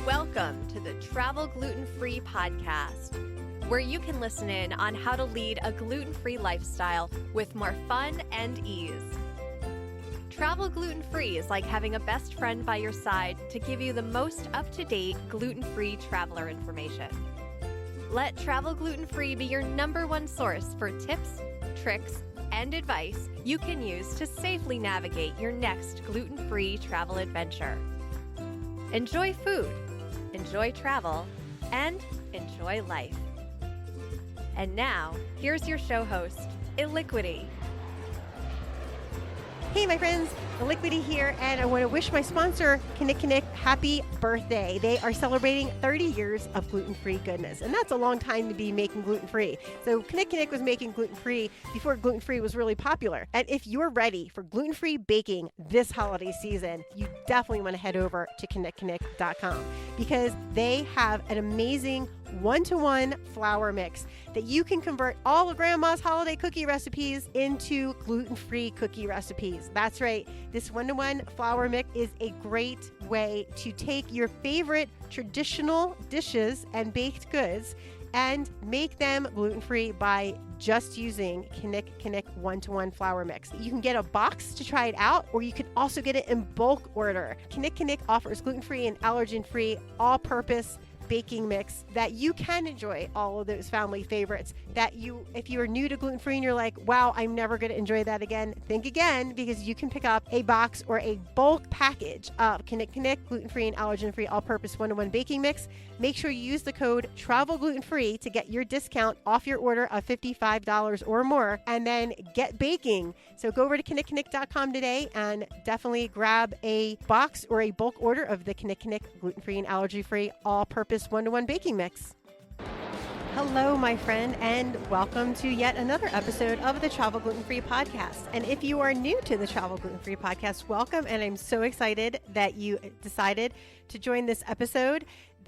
Welcome to the Travel Gluten-Free podcast, where you can listen in on how to lead a gluten-free lifestyle with more fun and ease. Travel gluten-free is like having a best friend by your side to give you the most up-to-date gluten-free traveler information. Let Travel Gluten-Free be your #1 source for tips, tricks, and advice you can use to safely navigate your next gluten-free travel adventure. Enjoy food, enjoy travel, and enjoy life. And now, here's your show host, Illiquity. Hey my friends, Illiquity here, and I want to wish my sponsor, Kinnick Kinnick, happy birthday. They are celebrating 30 years of gluten-free goodness, and that's a long time to be making gluten-free. So Kinnick Kinnick was making gluten-free before gluten-free was really popular. And if you're ready for gluten-free baking this holiday season, you definitely want to head over to kinnickkinnick.com because they have an amazing one-to-one flour mix that you can convert all of grandma's holiday cookie recipes into gluten-free cookie recipes. That's right. This one-to-one flour mix is a great way to take your favorite traditional dishes and baked goods and make them gluten-free by just using Kinnick Kinnick one-to-one flour mix. You can get a box to try it out, or you can also get it in bulk order. Kinnick Kinnick offers gluten-free and allergen-free all-purpose baking mix that you can enjoy all of those family favorites that if you are new to gluten-free and you're like, wow, I'm never going to enjoy that again, think again, because you can pick up a box or a bulk package of Kinnick Kinnick gluten-free and allergen-free all-purpose one-to-one baking mix. Make sure you use the code TRAVELGlutenFree to get your discount off your order of $55 or more, and then get baking. So go over to kinnickkinnick.com today and definitely grab a box or a bulk order of the Kinnick Kinnick gluten-free and allergy-free all-purpose one-to-one baking mix. Hello, my friend, and welcome to yet another episode of the Travel Gluten-Free podcast. And if you are new to the Travel Gluten-Free podcast, welcome, and I'm so excited that you decided to join this episode.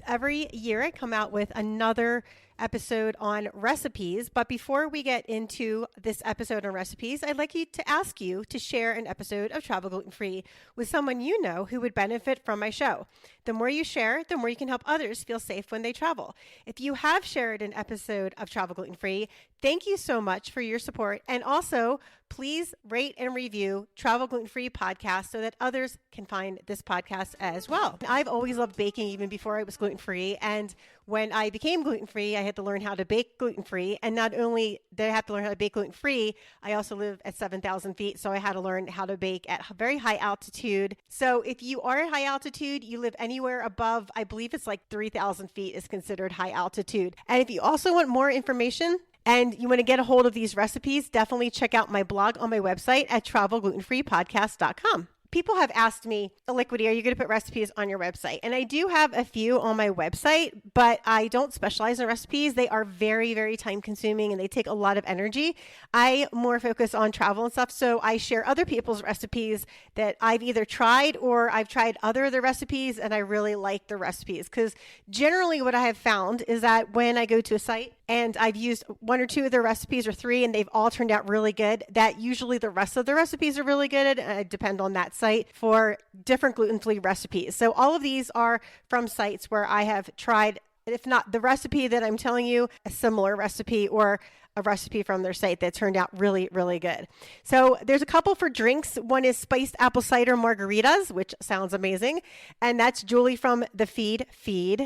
Every year I come out with another episode on recipes, but before we get into this episode on recipes, I'd like to ask you to share an episode of Travel Gluten-Free with someone you know who would benefit from my show. The more you share, the more you can help others feel safe when they travel. If you have shared an episode of Travel Gluten-Free, thank you so much for your support, and also please rate and review Travel Gluten-Free podcast so that others can find this podcast as well. I've always loved baking even before I was gluten-free, and when I became gluten-free, I had to learn how to bake gluten-free. And not only did I have to learn how to bake gluten-free, I also live at 7,000 feet, so I had to learn how to bake at very high altitude. So if you are at high altitude, you live anywhere above, I believe it's like 3,000 feet is considered high altitude. And if you also want more information and you want to get a hold of these recipes, definitely check out my blog on my website at travelglutenfreepodcast.com. People have asked me, Illiquity, are you going to put recipes on your website? And I do have a few on my website, but I don't specialize in recipes. They are very, very time consuming and they take a lot of energy. I more focus on travel and stuff. So I share other people's recipes that I've either tried or I've tried other of the recipes and I really like the recipes. Because generally what I have found is that when I go to a site and I've used 1 or 2 of their recipes or 3 and they've all turned out really good, that usually the rest of the recipes are really good. And I depend on that site for different gluten-free recipes. So all of these are from sites where I have tried, if not the recipe that I'm telling you, a similar recipe or a recipe from their site that turned out really, really good. So there's a couple for drinks. One is spiced apple cider margaritas, which sounds amazing. And that's Julie from the Feed,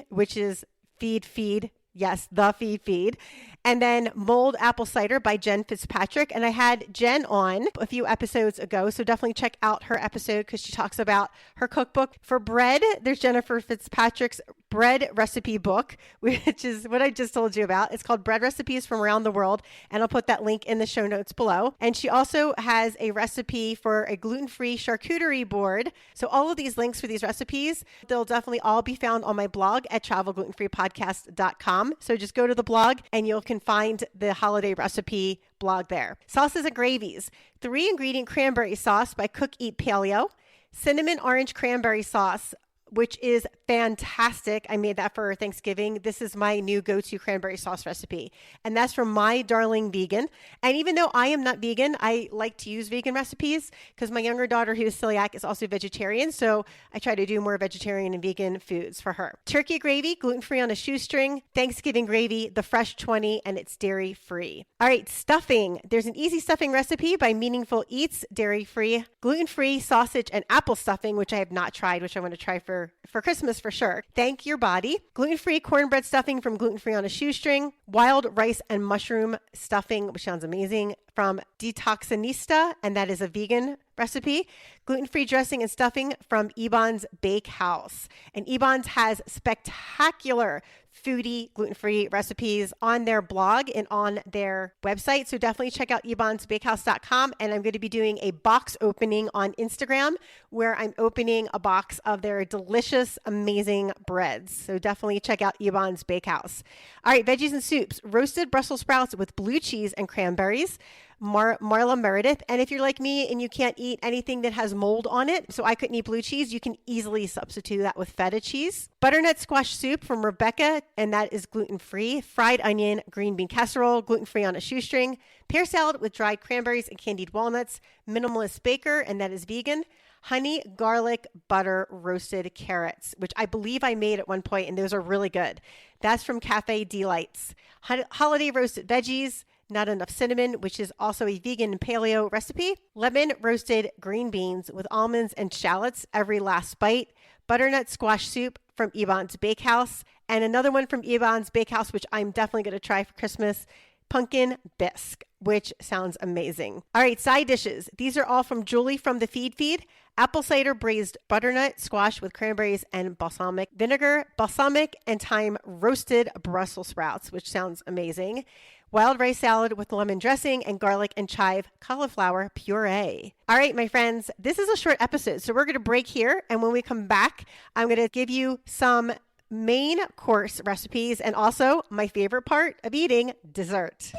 which is Feed. Yes, the Feed. And then Mulled Apple Cider by Jen Fitzpatrick. And I had Jen on a few episodes ago, so definitely check out her episode because she talks about her cookbook. For bread, there's Jennifer Fitzpatrick's bread recipe book, which is what I just told you about. It's called Bread Recipes from Around the World, and I'll put that link in the show notes below. And she also has a recipe for a gluten-free charcuterie board. So all of these links for these recipes, they'll definitely all be found on my blog at travelglutenfreepodcast.com. So just go to the blog and you can find the holiday recipe blog there. Sauces and gravies. 3-ingredient cranberry sauce by Cook Eat Paleo. Cinnamon orange cranberry sauce which is fantastic. I made that for Thanksgiving. This is my new go-to cranberry sauce recipe. And that's from My Darling Vegan. And even though I am not vegan, I like to use vegan recipes because my younger daughter, who is celiac, is also vegetarian. So I try to do more vegetarian and vegan foods for her. Turkey gravy, gluten-free on a shoestring. Thanksgiving gravy, the Fresh 20, and it's dairy-free. All right, stuffing. There's an easy stuffing recipe by Meaningful Eats, dairy-free, gluten-free sausage and apple stuffing, which I have not tried, which I want to try for Christmas for sure. Thank Your Body. Gluten-free cornbread stuffing from Gluten-Free on a Shoestring. Wild rice and mushroom stuffing, which sounds amazing, from Detoxinista, and that is a vegan recipe. Gluten-free dressing and stuffing from Ebon's Bakehouse. And Ebon's has spectacular foodie gluten-free recipes on their blog and on their website. So definitely check out ebonsbakehouse.com. And I'm going to be doing a box opening on Instagram where I'm opening a box of their delicious, amazing breads. So definitely check out Ebon's Bakehouse. All right, veggies and soups. Roasted Brussels sprouts with blue cheese and cranberries. Marla Meredith. And if you're like me and you can't eat anything that has mold on it, so I couldn't eat blue cheese, you can easily substitute that with feta cheese. Butternut squash soup from Rebecca, and that is gluten-free. Fried onion, green bean casserole, gluten-free on a shoestring. Pear salad with dried cranberries and candied walnuts. Minimalist baker, and that is vegan. Honey, garlic, butter, roasted carrots, which I believe I made at one point, and those are really good. That's from Cafe Delights. Holiday roasted veggies. Not enough cinnamon, which is also a vegan and paleo recipe. Lemon roasted green beans with almonds and shallots every last bite. Butternut squash soup from Ebon's Bakehouse. And another one from Ebon's Bakehouse, which I'm definitely going to try for Christmas. Pumpkin bisque, which sounds amazing. All right, side dishes. These are all from Julie from the Feed. Apple cider braised butternut squash with cranberries and balsamic vinegar. Balsamic and thyme roasted Brussels sprouts, which sounds amazing. Wild rice salad with lemon dressing and garlic and chive cauliflower puree. All right, my friends, this is a short episode, so we're going to break here. And when we come back, I'm going to give you some main course recipes and also my favorite part of eating, dessert.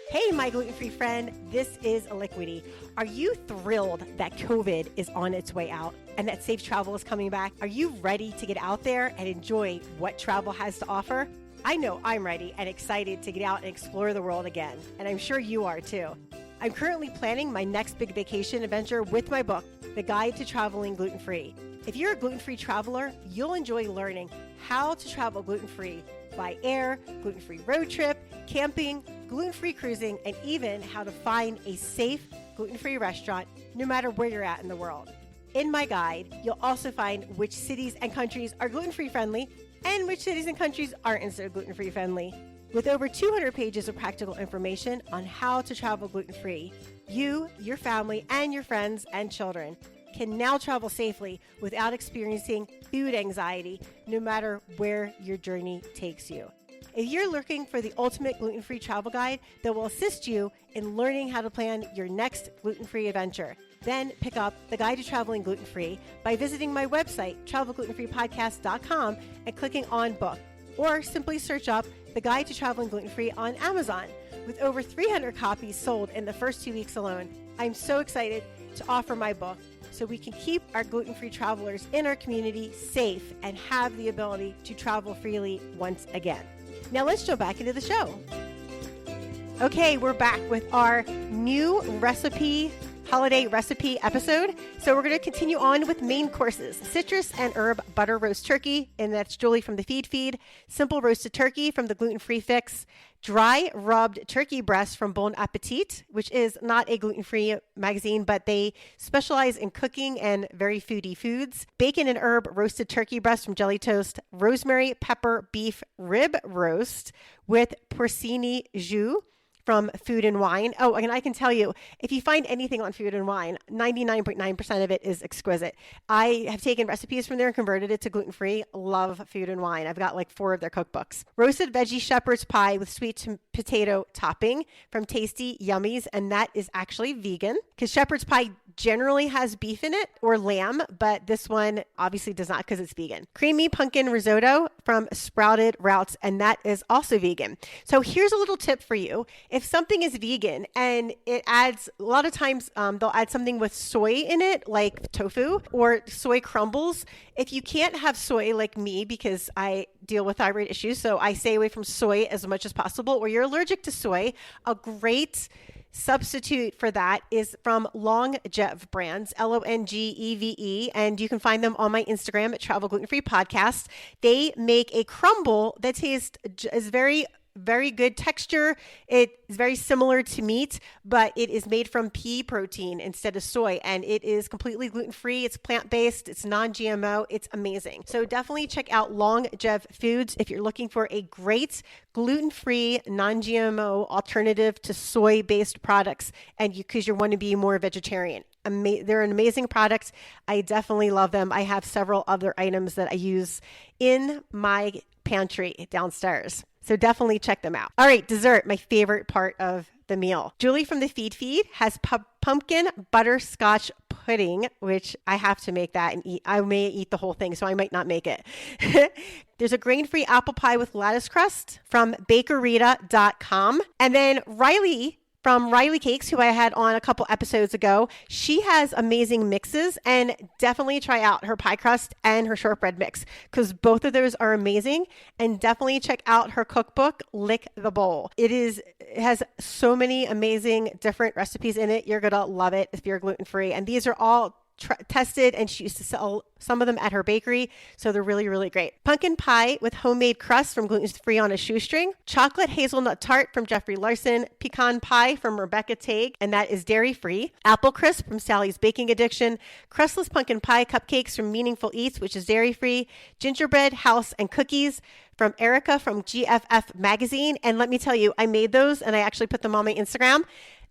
Hey, my gluten-free friend, this is Liquidy. Are you thrilled that COVID is on its way out and that safe travel is coming back? Are you ready to get out there and enjoy what travel has to offer? I know I'm ready and excited to get out and explore the world again, and I'm sure you are too. I'm currently planning my next big vacation adventure with my book, The Guide to Traveling Gluten-Free. If you're a gluten-free traveler, you'll enjoy learning how to travel gluten-free by air, gluten-free road trip, camping, gluten-free cruising, and even how to find a safe gluten-free restaurant no matter where you're at in the world. In my guide, you'll also find which cities and countries are gluten-free friendly and which cities and countries aren't so gluten-free friendly. With over 200 pages of practical information on how to travel gluten-free, you, your family, and your friends and children can now travel safely without experiencing food anxiety, no matter where your journey takes you. If you're looking for the ultimate gluten-free travel guide that will assist you in learning how to plan your next gluten-free adventure, then pick up The Guide to Traveling Gluten-Free by visiting my website, travelglutenfreepodcast.com, and clicking on book, or simply search up The Guide to Traveling Gluten-Free on Amazon. With over 300 copies sold in the first 2 weeks alone, I'm so excited to offer my book so we can keep our gluten-free travelers in our community safe and have the ability to travel freely once again. Now let's jump back into the show. Okay, we're back with our new holiday recipe episode. So we're going to continue on with main courses: citrus and herb butter roast turkey, and that's Julie from the Feed. Simple roasted turkey from the Gluten-Free Fix. Dry rubbed turkey breast from Bon Appetit, which is not a gluten-free magazine, but they specialize in cooking and very foodie foods. Bacon and herb roasted turkey breast from Jelly Toast. Rosemary pepper beef rib roast with porcini jus from Food and Wine. Oh, and I can tell you, if you find anything on Food and Wine, 99.9% of it is exquisite. I have taken recipes from there and converted it to gluten-free. Love Food and Wine. I've got like 4 of their cookbooks. Roasted veggie shepherd's pie with sweet potato topping from Tasty Yummies, and that is actually vegan because shepherd's pie generally has beef in it or lamb, but this one obviously does not because it's vegan. Creamy pumpkin risotto from Sprouted Roots, and that is also vegan. So here's a little tip for you. If something is vegan and it adds, a lot of times they'll add something with soy in it, like tofu or soy crumbles. If you can't have soy like me, because I deal with thyroid issues, so I stay away from soy as much as possible, or you're allergic to soy, a great substitute for that is from Longev brands, Longeve, and you can find them on my Instagram at Travel Gluten-Free Podcast. They make a crumble that is very good texture. It is very similar to meat, but it is made from pea protein instead of soy, and it is completely gluten-free. It's plant-based. It's non-GMO. It's amazing. So definitely check out Longev Foods if you're looking for a great gluten-free, non-GMO alternative to soy-based products, and because you want to be more vegetarian. They're an amazing product. I definitely love them. I have several other items that I use in my pantry downstairs. So definitely check them out. All right, dessert, my favorite part of the meal. Julie from the Feed has pumpkin butterscotch pudding, which I have to make that and eat. I may eat the whole thing, so I might not make it. There's a grain-free apple pie with lattice crust from bakerita.com. And then Riley from Riley Cakes, who I had on a couple episodes ago, she has amazing mixes, and definitely try out her pie crust and her shortbread mix because both of those are amazing. And definitely check out her cookbook, Lick the Bowl. It has so many amazing different recipes in it. You're going to love it if you're gluten-free. And these are all tested, and she used to sell some of them at her bakery, so they're really, really great. Pumpkin pie with homemade crust from Gluten-Free on a Shoestring. Chocolate hazelnut tart from Jeffrey Larson. Pecan pie from Rebecca Tague, and that is dairy-free. Apple crisp from Sally's Baking Addiction. Crustless pumpkin pie cupcakes from Meaningful Eats, which is dairy-free. Gingerbread house and cookies from Erica from GFF Magazine. And let me tell you, I made those and I actually put them on my Instagram.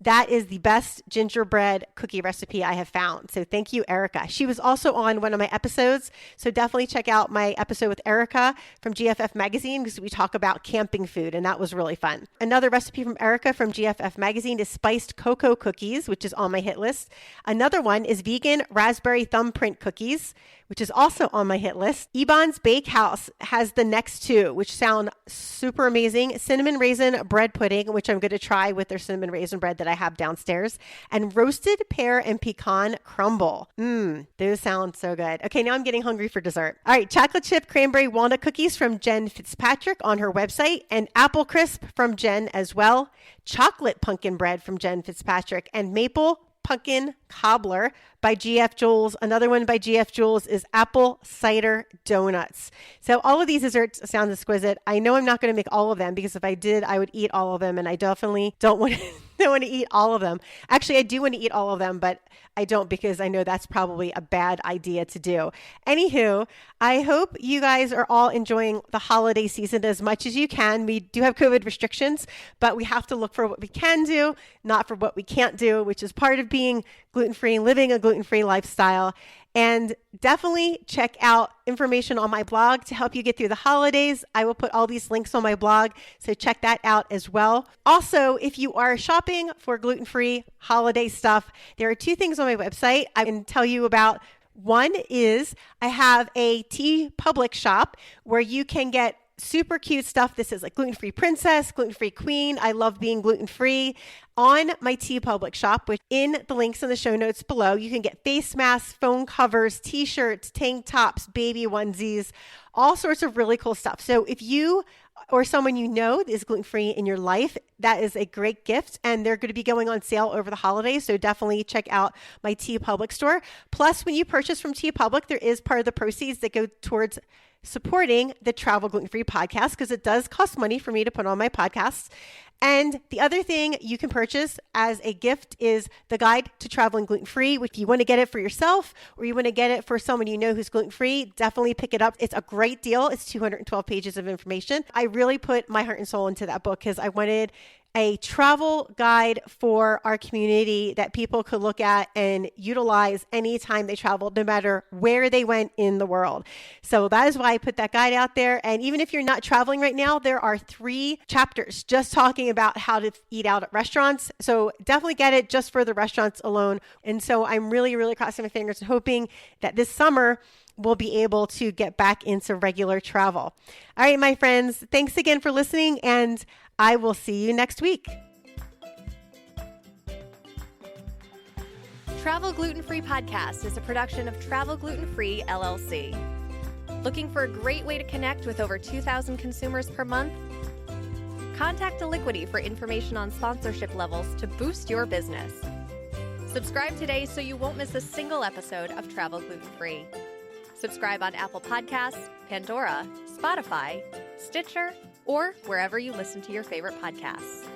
That is the best gingerbread cookie recipe I have found. So thank you, Erica. She was also on one of my episodes. So definitely check out my episode with Erica from GFF Magazine because we talk about camping food, and that was really fun. Another recipe from Erica from GFF Magazine is spiced cocoa cookies, which is on my hit list. Another one is vegan raspberry thumbprint cookies, which is also on my hit list. Ebon's Bakehouse has the next two, which sound super amazing. Cinnamon raisin bread pudding, which I'm going to try with their cinnamon raisin bread that I have downstairs, and roasted pear and pecan crumble. Those sound so good. Okay, now I'm getting hungry for dessert. All right, chocolate chip cranberry walnut cookies from Jen Fitzpatrick on her website, and apple crisp from Jen as well. Chocolate pumpkin bread from Jen Fitzpatrick, and maple pumpkin cobbler by GF Jules. Another one by GF Jules is apple cider donuts. So all of these desserts sound exquisite. I know I'm not going to make all of them because if I did, I would eat all of them, and I definitely don't want to eat all of them. Actually, I do want to eat all of them, but I don't because I know that's probably a bad idea to do. Anywho, I hope you guys are all enjoying the holiday season as much as you can. We do have COVID restrictions, but we have to look for what we can do, not for what we can't do, which is part of being gluten-free, living a gluten-free lifestyle. And definitely check out information on my blog to help you get through the holidays. I will put all these links on my blog, so check that out as well. Also, if you are shopping for gluten-free holiday stuff, there are two things on my website I can tell you about. One is I have a TeePublic shop where you can get super cute stuff. This is like gluten-free princess, gluten-free queen. I love being gluten-free. On my TeePublic shop, which in the links in the show notes below, you can get face masks, phone covers, t-shirts, tank tops, baby onesies, all sorts of really cool stuff. So if you or someone you know is gluten-free in your life, that is a great gift, and they're going to be going on sale over the holidays, so definitely check out my TeePublic store. Plus, when you purchase from TeePublic, there is part of the proceeds that go towards supporting the Travel Gluten-Free podcast because it does cost money for me to put on my podcasts. And the other thing you can purchase as a gift is the guide to traveling gluten-free. If you want to get it for yourself or you want to get it for someone you know who's gluten-free, definitely pick it up. It's a great deal. It's 212 pages of information. I really put my heart and soul into that book because I wanted a travel guide for our community that people could look at and utilize anytime they traveled, no matter where they went in the world. So that is why I put that guide out there. And even if you're not traveling right now, there are 3 chapters just talking about how to eat out at restaurants. So definitely get it just for the restaurants alone. And so I'm really, really crossing my fingers and hoping that this summer we'll be able to get back into regular travel. All right, my friends, thanks again for listening, and I will see you next week. Travel Gluten-Free Podcast is a production of Travel Gluten-Free, LLC. Looking for a great way to connect with over 2,000 consumers per month? Contact Aliquity for information on sponsorship levels to boost your business. Subscribe today so you won't miss a single episode of Travel Gluten-Free. Subscribe on Apple Podcasts, Pandora, Spotify, Stitcher, or wherever you listen to your favorite podcasts.